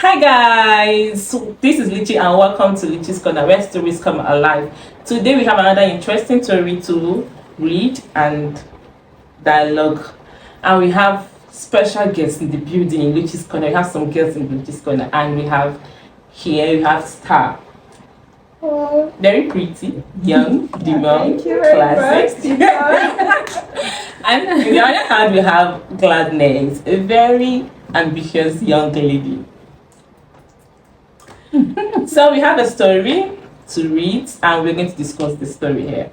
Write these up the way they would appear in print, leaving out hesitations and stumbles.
Hi guys, so this is Luchi and welcome to Luchi's Corner where stories come alive. Today we have another interesting story to read and dialogue, and we have special guests in the building in Luchi's Corner. We have some girls in Luchi's Corner, and we have Star. Very pretty, young, demure, classic. And on the other hand, we have Gladness, a very ambitious young lady. So we have a story to read, and we're going to discuss the story here.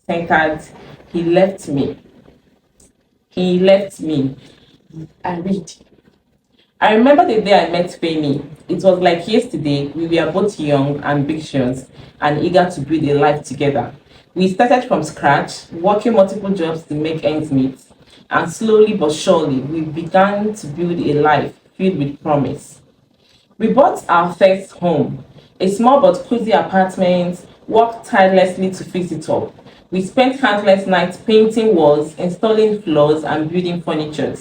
Centered, he left me. He left me. I read. I remember the day I met Femi. It was like yesterday. We were both young, ambitious, and eager to build a life together. We started from scratch, working multiple jobs to make ends meet, and slowly but surely, we began to build a life filled with promise. We bought our first home, a small but cozy apartment, worked tirelessly to fix it up. We spent countless nights painting walls, installing floors, and building furniture.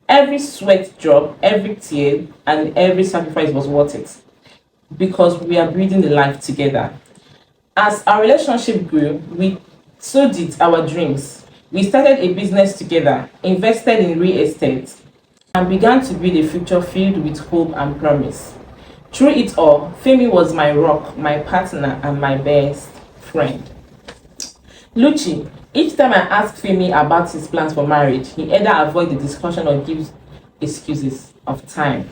Every sweat drop, every tear, and every sacrifice was worth it because we are building a life together. As our relationship grew, so did our dreams. We started a business together, invested in real estate, and began to build a future filled with hope and promise. Through it all, Femi was my rock, my partner, and my best friend. Luchi, each time I asked Femi about his plans for marriage, he either avoid the discussion or gives excuses of time.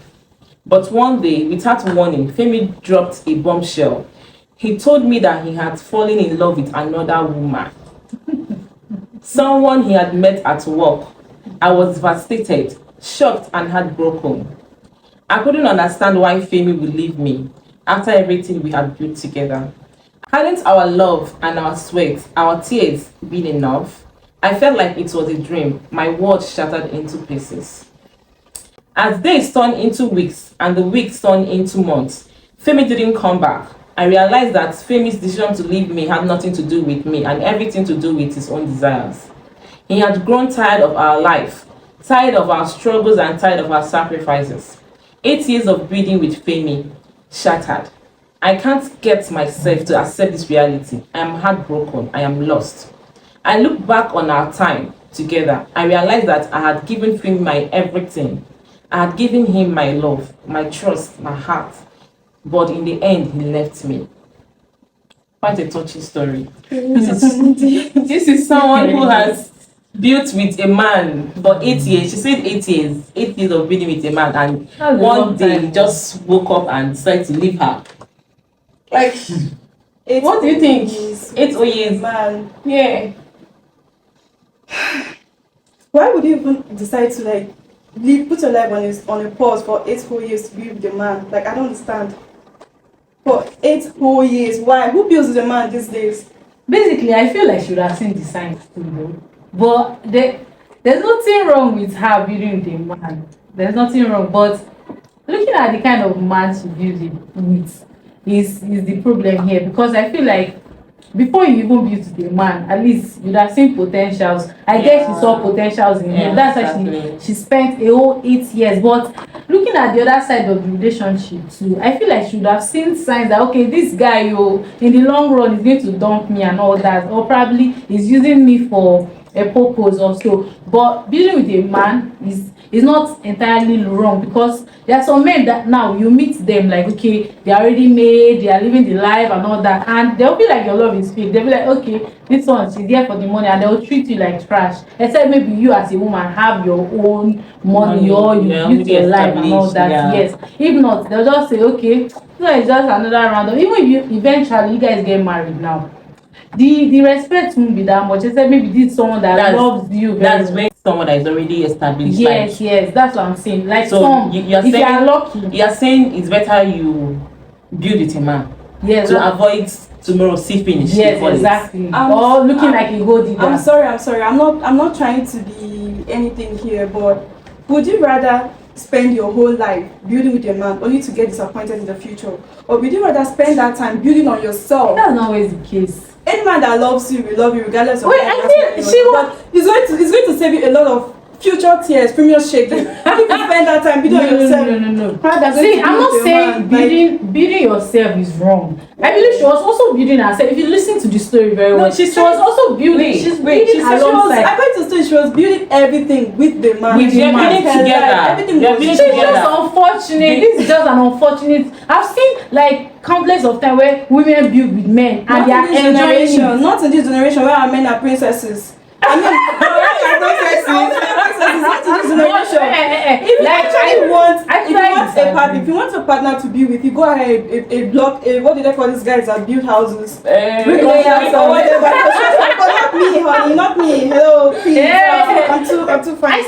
But one day, without warning, Femi dropped a bombshell. He told me that he had fallen in love with another woman, someone he had met at work. I was devastated, shocked, and heartbroken. I couldn't understand why Femi would leave me after everything we had built together. Hadn't our love and our sweat, our tears been enough? I felt like it was a dream. My world shattered into pieces. As days turned into weeks and the weeks turned into months, Femi didn't come back. I realized that Femi's decision to leave me had nothing to do with me and everything to do with his own desires. He had grown tired of our life, tired of our struggles, and tired of our sacrifices. 8 years of building with Femi shattered. I can't get myself to accept this reality. I am heartbroken. I am lost. I look back on our time together. I realized that I had given Femi my everything. I had given him my love, my trust, my heart. But in the end, he left me. Quite a touching story. This is someone who has built with a man for 8 years. She said 8 years. 8 years of building with a man, and one day he just woke up and decided to leave her. Like, what do you think? 8 years, man. Yeah. Why would you even decide to put your life on a pause for 8 whole years to be with a man? Like, I don't understand. For 8 whole years, why? Who builds with a man these days? Basically, I feel like she would have seen the signs too, though. But there's nothing wrong with her building with a man. There's nothing wrong. But looking at the kind of man she builds with is the problem here. Because I feel like before you even build with a man, at least you'd have seen potentials. I guess she saw potentials in him. That's why she spent a whole 8 years. But looking at the other side of the relationship too, I feel like she would have seen signs that, okay, this guy, in the long run is going to dump me and all that, or probably is using me for a purpose or so. But building with a man is not entirely wrong, because there are some men that now you meet them like, okay, they are already made, they are living the life and all that, and they'll feel like your love is fake. They'll be like, okay, this one, she's here for the money, and they'll treat you like trash, except maybe you as a woman have your own money or you build your life and all that. Yes, if not, they'll just say, okay, so it's just another round of, even if you eventually you guys get married now, the respect won't be that much, except maybe this someone that loves you very when someone that is already established. Yes, that's what I'm saying. Like, so you are saying, you are lucky, you are saying it's better you build with a man, to avoid tomorrow see finish. Yes, exactly. Or looking like a gold digger. I'm sorry. I'm not trying to be anything here, but would you rather spend your whole life building with a man only to get disappointed in the future, or would you rather spend that time building on yourself? That's not always the case. Any man that loves you will love you regardless of I think but it's going to save you a lot of future tears, premium shaking. If you spend that time building on yourself. No. How does See, it I'm build not a saying man? building yourself is wrong. I believe she was also building herself. If you listen to the story very well, she was also building. She's building alongside. According to the story, she was building everything with the man. With the man. Her Together. life, everything They are was building It's together. just unfortunate. This is just an unfortunate. I've seen like countless of time where women build with men and they are enjoying it. Not in this generation where our men are princesses. I mean, princesses. Not in this generation. If you actually want, if you want a partner to be with, you go ahead a block. What do they call these guys that build houses? Bricklayers or whatever. But not me, honey. Not me. Hello, please. I'm too fine. I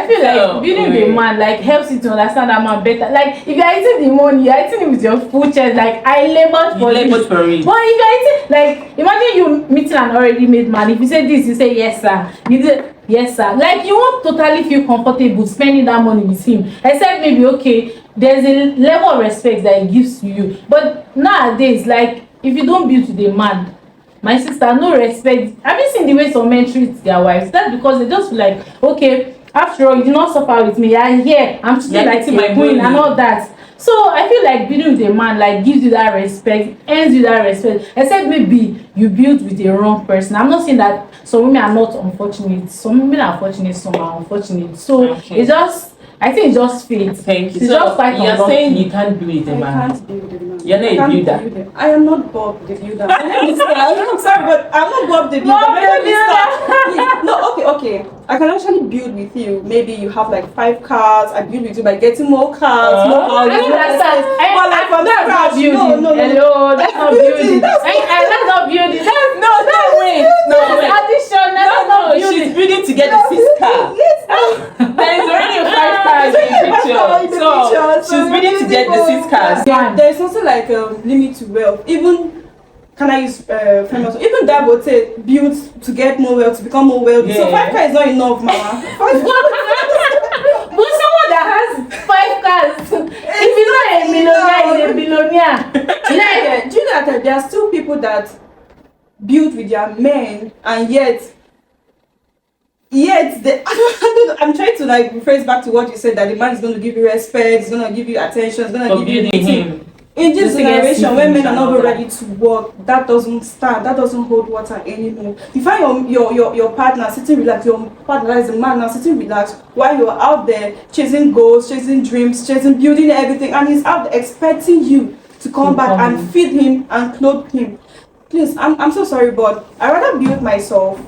feel like building the man like helps you to understand that man better. Like if you're eating the money, you're eating it with your full chest. Like I labored for it. But if you're eating, like imagine you meeting an already made man. If you say this, you say yes sir. You say yes sir. Like you won't totally feel comfortable spending that money with him. Except maybe okay, there's a level of respect that he gives to you. But nowadays, like if you don't build with a man, my sister, no respect. Have you seen the way some men treat their wives? That's because they just feel like, okay, after all, you did not suffer with me. I'm here. I'm treating like my queen and all that. So I feel like building with a man like gives you that respect, earns you that respect. Except maybe you build with the wrong person. I'm not saying that some women are not unfortunate. Some women are fortunate, some are unfortunate. So it's just, I think it's just fate. Thank you. It's So just quite you're unlucky. saying you can't build with a man. I can't build with a man. You're not a builder. I am not Bob the builder. I'm sorry, but I'm not Bob the builder. Bob the builder. No, okay. I can actually build with you. Maybe you have like 5 cars. I build with you by getting more cars, more houses. I understand. But like from That's not scratch, building. no. Hello, that's not building. That's not building. Wait. Addition. That's not building. She's building to get the 6 car. There is already a 5 cars in the picture. So she's building to get the 6 cars. There's also like limit to wealth. Even can I use famous? Even that would say build to get more wealth, to become more wealthy. So 5 cars is not enough, mama. But someone that has 5 cars, if he's not a millionaire, he's a billionaire. Do you know that there are still people that build with their men and yet they, I don't know, I'm trying to like rephrase back to what you said, that the man is going to give you respect, he's going to give you attention, he's going to give you him. In this generation, when men are not ready to work, that doesn't stand, that doesn't hold water anymore. You find your partner sitting relaxed, your partner is a man now sitting relaxed, while you're out there chasing goals, chasing dreams, building everything, and he's out there expecting you to come back and feed him and clothe him. Please, I'm so sorry, but I rather build myself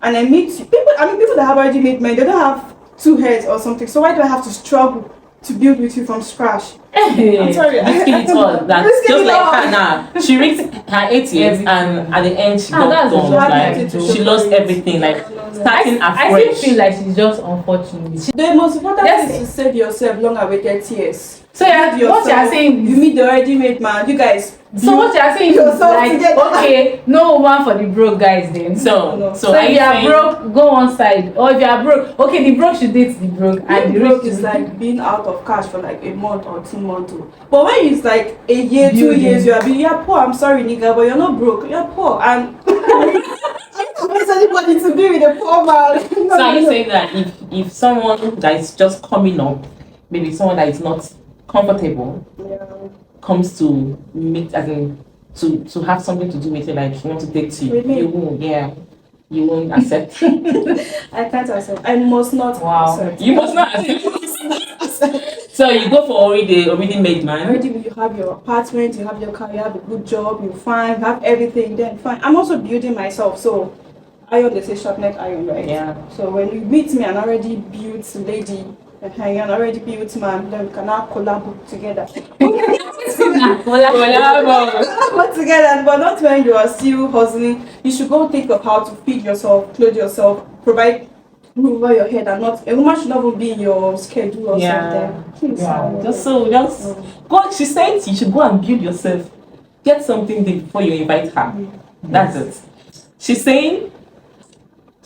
and I meet people. I mean, people that have already made men, they don't have 2 heads or something. So why do I have to struggle to build with you from scratch? I'm sorry. Risking it all. That's just like her now. She reached her 8 years and at the end she got done. Like she lost everything. Like starting afresh. I still feel like she's just unfortunate. The most important thing is to save yourself long-awaited tears. So what you are saying, you meet the already made man. You guys. So what you are saying is like, okay, no woman for the broke guys then. So if you are broke, go one side. Or if you are broke, okay, the broke should date the broke. And the broke is like being out of cash for like a month or 2 months. But when it's like a year, 2 years, you're poor. I'm sorry, nigga, but you're not broke. You're poor, and I don't want anybody to be with a poor man. So are you saying that if someone that is just coming up, maybe someone that is not comfortable, comes to meet, as in to have something to do with you, like she wants to date you, you won't accept. I can't accept. I must not accept. You must not accept. So you go for already made man. Already, you have your apartment, you have your car, you have a good job, you fine, you have everything, then fine. I'm also building myself, so iron, they say sharpnet iron, right? Yeah. So when you meet me, an already built lady, an already built man, then we can now collab together. Collab together, but not when you are still hustling. You should go think of how to feed yourself, clothe yourself, provide roof over your head, and not a woman should not even be in your schedule or something. Please, just go. She said you should go and build yourself. Get something there before you invite her. That's it. She's saying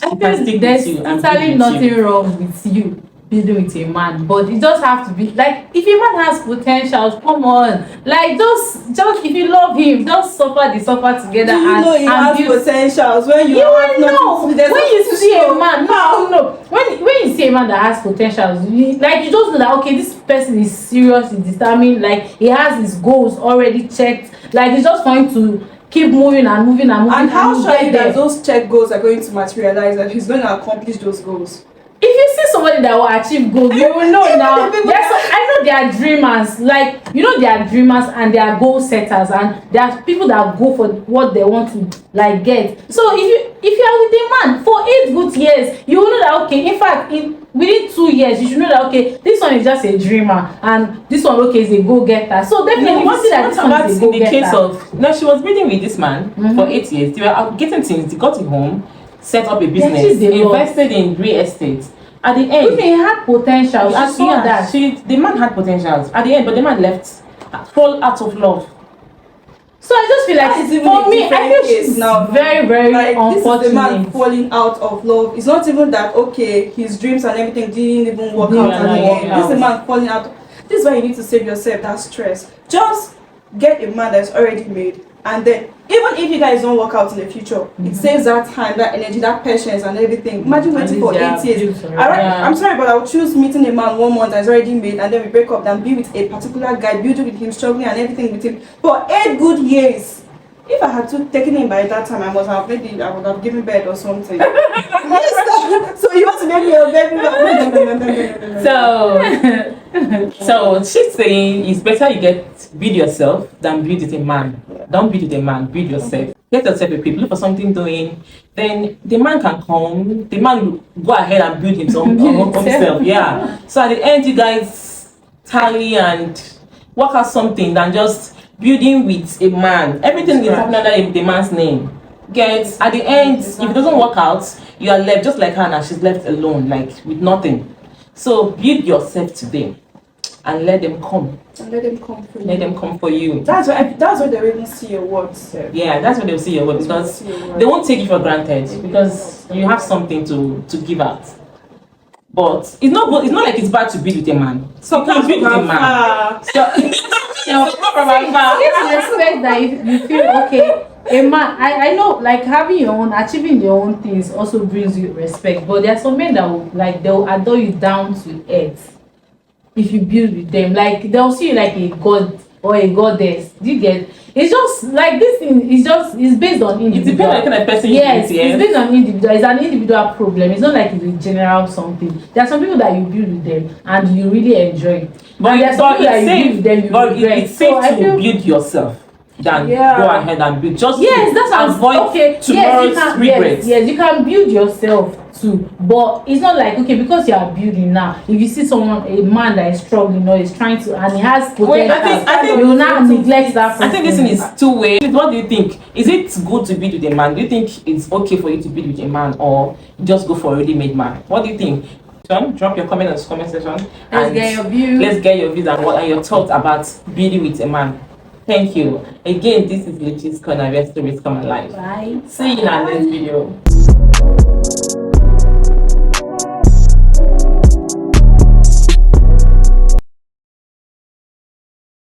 I feel there's totally nothing wrong with you building with a man, but it just have to be like if a man has potentials, come on, like just if you love him, just suffer together. Do you know he has build. potentials when you You have will know nothing? There's when nothing you to see show. a man. No. When you see a man that has potentials, you just know that okay, this person is serious, is determined, like he has his goals already checked. Like he's just going to keep moving and moving and moving. And how sure are you there. that those check goals are going to materialize, that he's going to accomplish those goals? If you see somebody that will achieve goals, you will know now. Yes, I know they are dreamers. Like they are dreamers and they are goal setters, and there are people that go for what they want to like get. So if you are with a man for 8 good years, you will know that okay. In fact, within 2 years, you should know that okay, this one is just a dreamer, and this one okay is a go getter. So definitely, you see that this one is a go getter. In the case of she was building with this man for 8 years. They were getting things. They got him home, set up a business, invested in real estate. At the end, he had potential. I saw that. The man had potentials at the end, but the man left, fall out of love. So I just feel like for me, I feel she's now very, very like, unfortunate. This is the man falling out of love. It's not even that okay, his dreams and everything didn't even work out at the end. This is the man falling out. This is why you need to save yourself that stress. Just get a man that's already made, and then even if you guys don't work out in the future, it saves that time, that energy, that patience and everything. Imagine waiting for 8 years. I'm sorry, but I would choose meeting a man 1 month that's already made and then we break up than be with a particular guy, building with him, struggling and everything with him for 8 good years. If I had to taken him by that time, I would have given birth or something. So you want to make me a baby? So she's saying it's better you build yourself than build with a man. Don't build with a man, build yourself. Get yourself equipped, look for something doing. Then the man can come. The man will go ahead and build himself. Yeah. So at the end, you guys tally and work out something than just building with a man. Everything is happening under the man's name. At the end, if it doesn't work out, you are left just like her now. She's left alone, like with nothing. So build yourself today and let them come. And let them come for you. Let them come for you. That's why they even see your words. Yeah, that's when they'll see your words, because they won't take you for granted because you have something to give out. But it's not good. It's not like it's bad to build with a man. So you can build with a man. Respect that if you feel okay. A man, I know, like achieving your own things also brings you respect. But there are some men that they'll adore you down to earth if you build with them. Like they'll see you like a god or a goddess. Do you get? It's just like this thing. It's based on individual. It depends on the kind of person you it's based on individual. It's an individual problem. It's not like it's a general something. There are some people that you build with them and you really enjoy it. But there are some people that you build with them you regret. It's safe to build yourself than go ahead and build. Just that's avoid tomorrow's regrets. Yes, you can build yourself too, but it's not like okay because you are building now. If you see a man that is struggling or is trying to and he has potential, I think you will not neglect that person. I think this thing is two-way. What do you think? Is it good to build with a man? Do you think it's okay for you to build with a man, or just go for a ready-made man? What do you think? Drop your comment in the comment section. Let's get your views. Let's get your views and what are your thoughts about building with a man. Thank you. Again, this is Luchi's Corner, where stories come alive. Bye. See you in our next video.